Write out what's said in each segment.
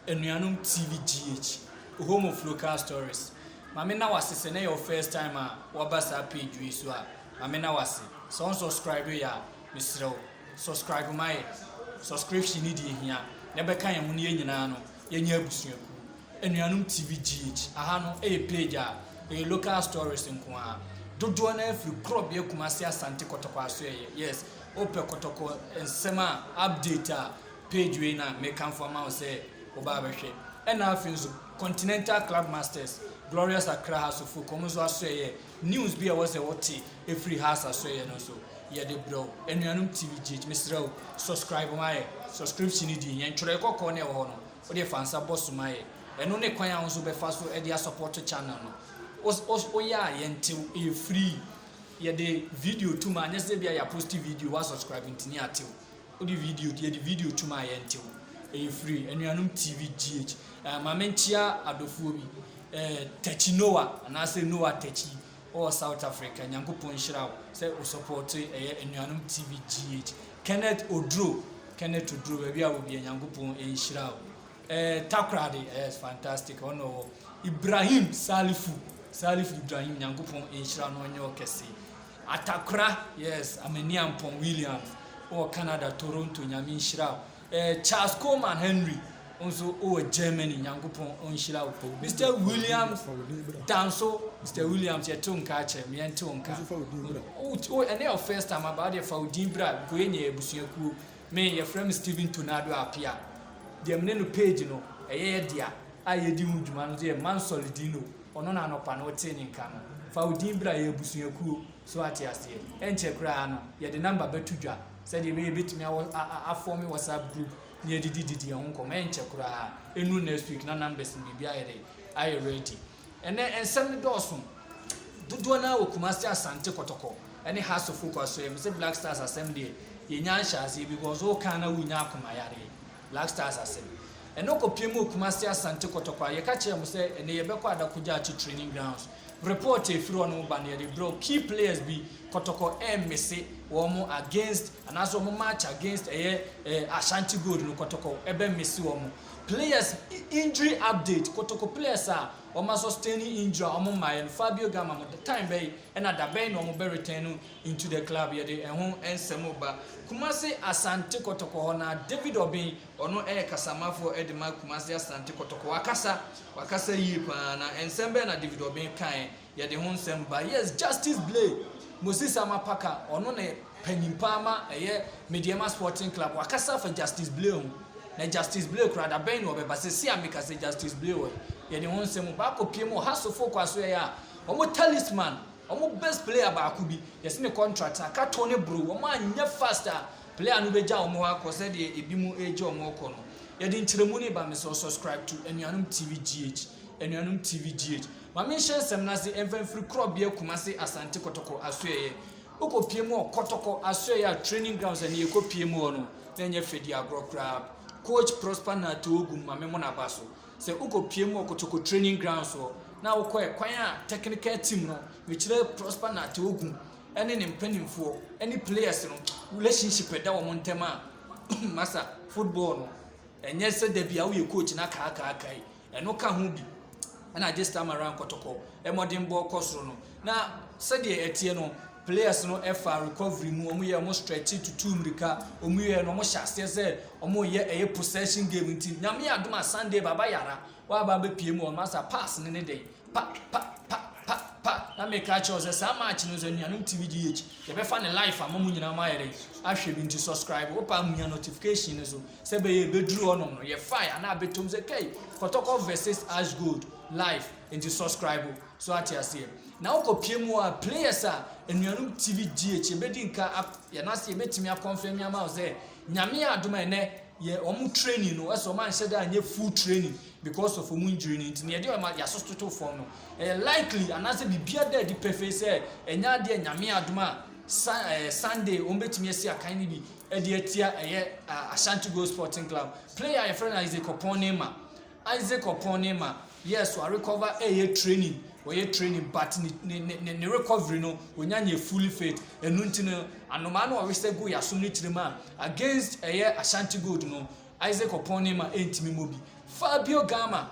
Enuanum TVGH, home of local stories. Mamina was this your first time wabasa page we so Mamina was so subscribe ya Mr. Subscribe my subscription need here. Never can you money nyina no yenya abusuaku. Enuanum TVGH aha no page a local stories nko a dodo na afri crop ye Kumasi Asante Kotoko aso yes ope Kotoko ensema update page we na make am for ma say oba behwe ena afinzo Continental Club Masters Glorious Accra House of Komuzo aso news bi a was a what a free house aso no so ye de bro Enuanum TVGH Mr. Subscribe my subscription di yen twere kokko na e ho no o de fansa boss my eno ne kwan a nso be fa so e de support channel no o ya yente e free ye de video to ma nya se bia ya post video wa subscribe ntini atew o de video to ma yente e free Enuanum TVGH ma menchia adofuo bi Techi Noah and I say Noah Techi or South Africa Nyankopon Shiraw say o support Enuanum TVGH Kenneth Odro baby I will be Nyankopon Shiraw Takrade yes fantastic ono Ibrahim Salifu Ibrahim Nyankopon Shiraw no nyo kese Atakra yes Ameniampon Williams or Canada Toronto Nyamin Shiraw Charles Coleman Henry also Germany Nyankopon Shiraw Mr. Williams Danso Mr. Williams yetonka che me yetonka and your first time about the Faudibra goyenye ebusuaku me your friend Steven Tonado apia dem ne no page no dia ayedi huduma no de man solidino ono na no pa no teni nka no Faudibra ebusuaku so atiase enche kra no ye the number betudwa said the way bit me form WhatsApp group near didi on comment kura enu next week na numbers bibia are ready and then and some dawson dodo na Kumasi Asante Kotoko any house of focus so say Black Stars Assembly ye nya nhase because o kan na wunya akoma yare Black Stars Assembly and no kopiem Kumasi Asante Kotoko ye ka chere mo say ene ye bekọ adakuja chi training grounds report e free on ba near bro key players be Kotoko messe womo against and as womo match against Ashanti Gold no Kotoko ebe messe womo players injury update Kotoko players are omo sustaining injury omo my Fabio Gama the time bay and at the bay no be return into the club here de ehun ensemo ba Kumasi Asante Kotoko na David Obin ono kasamafo edema Kumasi Asante Kotoko wakasa yi pa na ensembe na David Obin kan ye de ho nsem ba yes Justice Blay Moses Amapaka ono ne Penimpama Mediama Sporting Club wakasa for Justice Blay na Justice Blay kura da ben no be ba se si amika se Justice Blay ye de ho nsem ba kopiem o hasofo kwaso ya omo talisman omo best player ba akubi yes ne contract aka Tony Bro omo anya faster player no beja omo akose de ebimu eje omo ko no ye de ntiremu ne ba me so subscribe to Enuanum TVGH ma mention sem na se enfan free crop be Kumasi Asante Kotoko asoye okopiem o Kotoko asoye training grounds and ye kopiem o no na nya fedi agro crab coach Prosper na Togum ma me mo na baso se okopiem o Kotoko training grounds o na wokọ kwan a technical team no which Prosper na Togum ene ne mpanimfo any players no relationship da wo montema masa football no enye se da bia wo ye coach na ka kai eno ka ho bi and this time around Kotoko modern ball course no na said the etie no players no FR recovery mu omo ye omo stretch to two mrika omo ye no omo hyase se omo ye possession game nti nyame adoma Sunday baba yara wa baba pie mu omo asa pass ne dey pa na make catch us say match no Enuanum TVGH ye be fa ne live amamu nyina ma yere ahwe bi nti subscribe wo pa mu notification so se be ye bedru onom no ye fire na betom say kai Kotoko versus Ash Gold live into subscribe so at your see now kopiem a players a Enuanum TVGH ebedi nka ya na se betimi confirm ya ma say nyame adoma ene ye omu training no eso man said anye full training because of omu injury nti ye de ya sostoto form no likely anase bibia da di perfect say enya de nyame adoma Sunday ombetimi esi akan ni bi e de atia Ashanti Gold Sporting Club player your friend Isaac Oponema yes we recover training but ne recovery no onyanye fully fit enu ntino anoma no we say go ya sumni tirima against Ashanti Gold no Isaac Oponima entimi mobi. Fabio Gama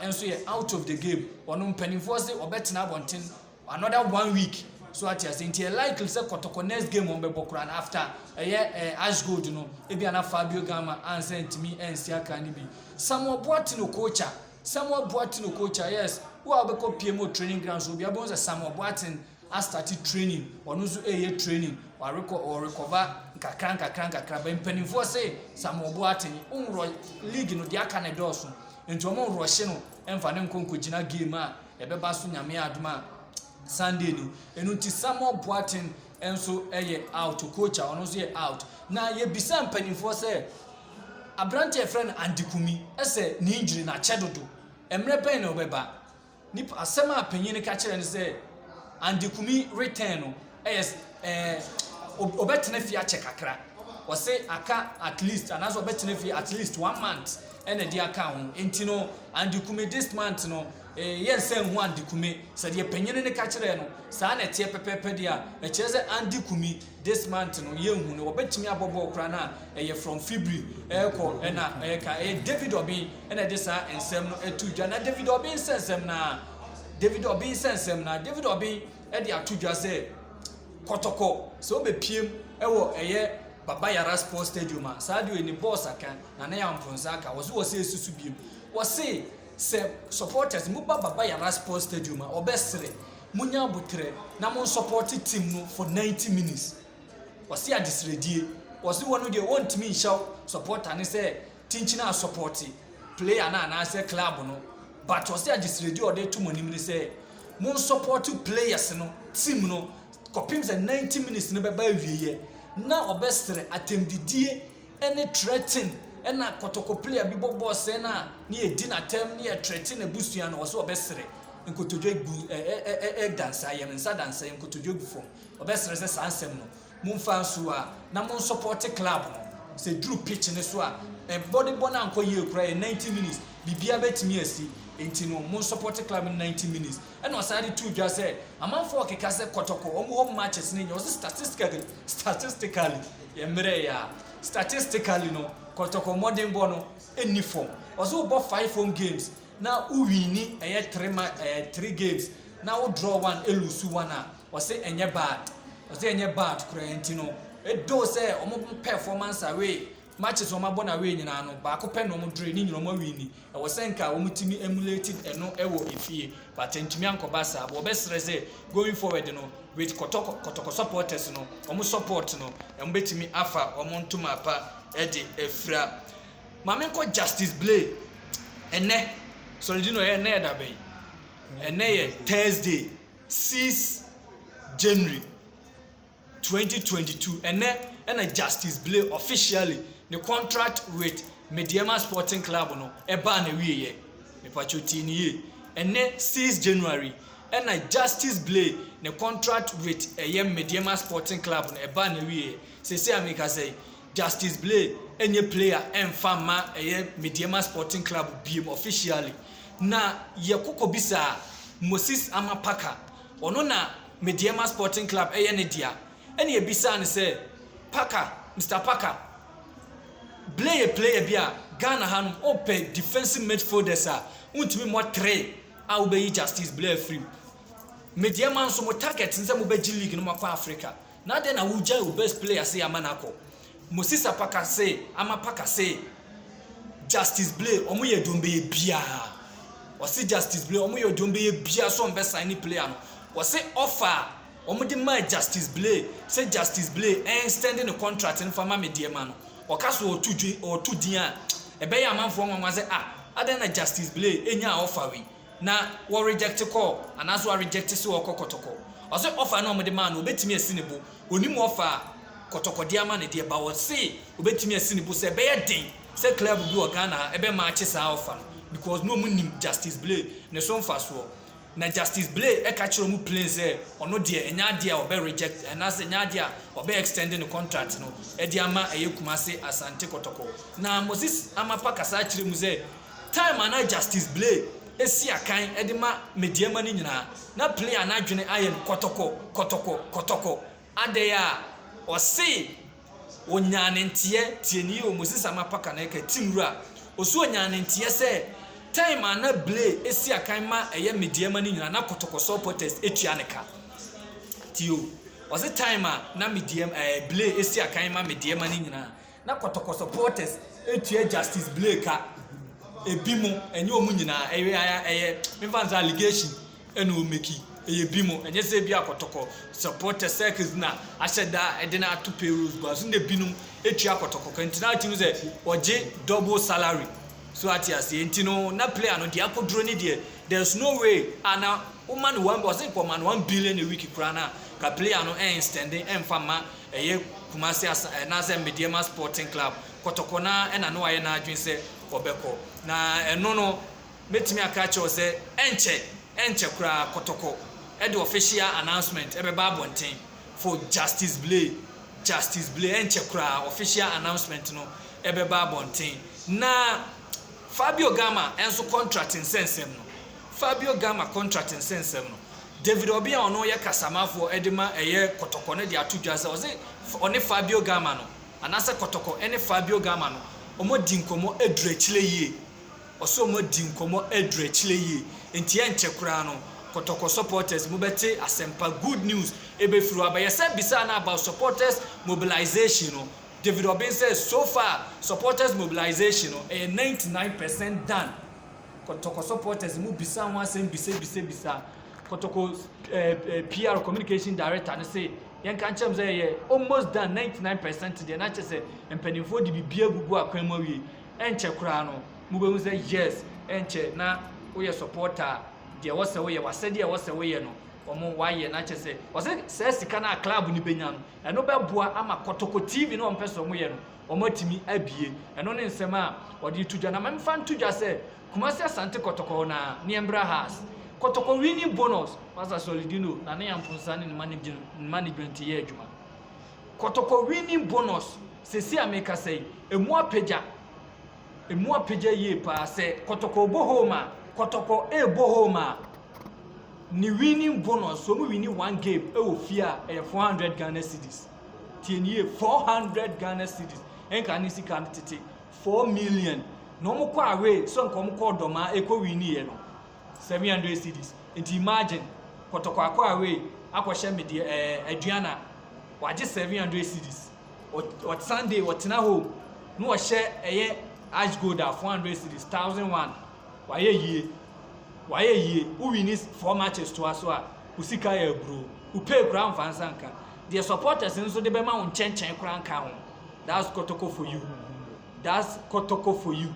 enso ye out of the game. Ono mpanimfo se obetina abonten another 1 week. So at your Saint likely say Kotoko next game on Bebokran after Ash Gold no ebi na Fabio Gama and sent me and Siaka ni bi. Samuel Boateng coach yes. Who abeko PMO training grounds obi abon say Samuel Boateng has started training ono so training or recover kakra ba mpanimfo say Samuel Boateng unro league no dia ka na doso enti omo rohye no emfa ne nkonkogina game a ebeba so nyame adoma Sunday ni enunti Samuel Boateng enso out coach ono so out na ye bisa mpanimfo say abrante friend Andikumi ese ni injury na chedodo emre pen no beba ni asema panyin ka kire ne say Andikumi return no obetene fi ache kakra o say aka at least anaso obetene fi at least 1 month ene di aka ho entino Andikumi this month no yensen hu Andikumi said ye panyin ne ka kire no sa na tie pepepe dia e kire say Andikumi this month no yenhu no obetimi abobo okra na from February ko na ka David Obi ene de sa ensem no etudwa na David Obi ensem na David Obi edi atudwa say Kotoko so be piem ewo Baba Yara Sports Stadium a sadio eni boss aka na na yamponza aka wo say susu biem wo say supporters mu Baba Yara Sports Stadium a obesere munya butre na mon support team no for 90 minutes wo say adisredie wo say wonu de want me show supporter ne say tinchina support player na say club no but wo say adisredie o de to monim ne say mon support players no team no kopim say 90 minutes ne beba wieye na obestre atemdidie any threaten na Kotoko player bi bobo say na edi na tem na threaten abusua na so obestre nkotodwe dansa yem nsa dansa nkotodwe fom obestre say sansem no mumfa nso a na mon support club no say drew pitch ne so a body bona ankoye kura 90 minutes bibia betimi asi enti no mon support club in 90 minutes and was added to just say amanfo okeka say Kotoko home matches ne was statistically statistically no Kotoko modern bono any form also about 5 home games now uwini 3 games now draw one lose one was say enye bad kura enti no e do say omo performance away matches on my bona way nyina no ba ko pe no mo dre ni nyina mo wini e wo senka wo mutimi emulated eno ewo efie but entimi ankoba sa bo be stress going forward no with Kotoko supporters no omo support no em betimi afa omo ntuma pa e de efra mamenko Justice Blay ene so dino ene da be ene ye Thursday 6 January 2022 ene Justice Blay officially the contract with Mediema Sporting Club no eba na wiye me pachoti ni ye ene 6 January Justice Blay the contract with Mediema Sporting Club no eba na wiye say amika say Justice Blay enye player enfama Mediema Sporting Club biem officially na ye kokobisa Moses Amapaka ono na Mediema Sporting Club ne dia ene ye bisa ne say Mr. Parker player bia Ghana hanum open defensive midfielders a untimi mo 3 a obeyi Justice Blay free Mediema nso mo target nse mo beji league no makwa Africa na dey na wuja o best player say amanako Moses Amapaka say Justice Blay omo ye dombe ye bia o say Justice Blay omo ye dombe ye bia so mbe sign player no o say offer omo de my Justice Blay say Justice Blay extending the contract in former Mediema no o kaso otu din a ebe ya amanfo nwa say na Justice Blay enya offer we na wo reject call anaso reject so Kotoko o say offer na omo de man obetimi asinebo onim offer Kotoko dia man de ba wo say obetimi asinebo say be ya den say club bi o Ghana ebe match sa offer because no munim Justice Blay ne so mfa so na Justice Blay e ka kire mu plans ono de enya de a obe reject and as enya de a obe extending the contract no e de ama Kumase Asante Kotoko na Moses Amapaka sa kire mu say time ana Justice Blay esi akan e de ma Mediema ni nyina na player na adwene aye Kotoko ade ya o say onyanentie tieni o Moses Amapaka na ka timura oso onyanentie se time ana blay esi akan ma eye mediema ni nyina na kotoko supporters etua ne ka tio was it time na mediema blay esi akan ma mediema ni nyina na kotoko supporters etua Justice Blay ka ebimo enye omu nyina eye mefanza allegation ene o meki eye bimo enye se bia kotoko supporters circles na asheda edena to payrolls but nde binum etua kotoko kantina timu se oje double salary so ati ase ntino na player no dia kodro ni de there's no way ana woman one was it man 1 billion a week krana ka player no standing fama eye Kumasi na se Mediema Sporting Club kotoko na na no aye na adwen se obeko na eno no metimi aka che se enche kura kotoko the official announcement ebeba abonten for Justice Blay enche kura official announcement no ebeba abonten na Fabio Gama enso contracting sensem no Fabio Gama contracting sensem no David Obia ono ye kasamafo edema eye kotoko ne de atudwa se oze one Fabio Gama no anase kotoko ene Fabio Gama no omo dinkomo edurechile yie oso omo dinkomo edurechile yie enti enche kura no kotoko supporters mubete asempa good news ebefiru abaye se bisa na about supporters mobilization no David Obin says so far supporters mobilization no 99% done kotoko supporters mu bisa wan sem bisa kotoko PR communication director and say yen kan chem say almost done 99% dey na che say empanimfo di bibia gugu akwanmu awie enche kura no mu be mu say yes enche na wo ye supporter dey wo say wo ye wasede wo say wo ye no omo wa ye na che say wo say sika na club ni benya no eno be boa ama kotoko TV no ompeso mo ye no omo timi abie eno ne nsem a odi tudwa na memfa ntudwa say Kumasi Asante kotoko na Niembra has kotoko winning bonus Pastor Solidino na ne yampunsa ne management ye adwuma kotoko winning bonus sesi ameka say emu apagya ye pa say kotoko bohoma kotoko bohoma ni winning bonus so mu winning one game ofia 400 Ghana cedis tienie 400 Ghana cedis enka ni sika tete 4 million no mo kwa away so nkom ko doma winni ye no 700 cedis and imagine kotoko akwa away akwhye media aduana waje 700 cedis on Sunday watina home no ohye eye ash gold 400 cedis 1001 waye yie who win 4 matches to aso a usika ya bro u pay ground fansanka the supporters nso de be ma won chenchen kran ka ho that's kotoko for you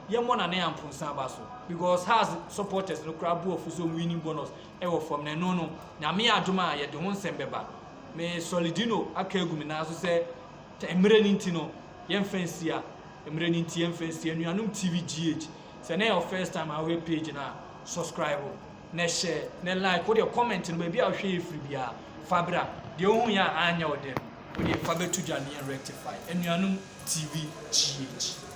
yemo na ne ampunsa baso because has supporters no krabu of so winning bonus ewo from na no na me aduma ye de ho nsembeba me Solidino aka egumi na so se emre ni ntino ye mfansi a emre ni nti ye mfansi anuanum TV GH se na your first time our page na subscribe na share na like wo de comment no ba bia hwe efiri bia fabra de ohun ya anya odem wo de fabetu dwane rectify anuanum TV GH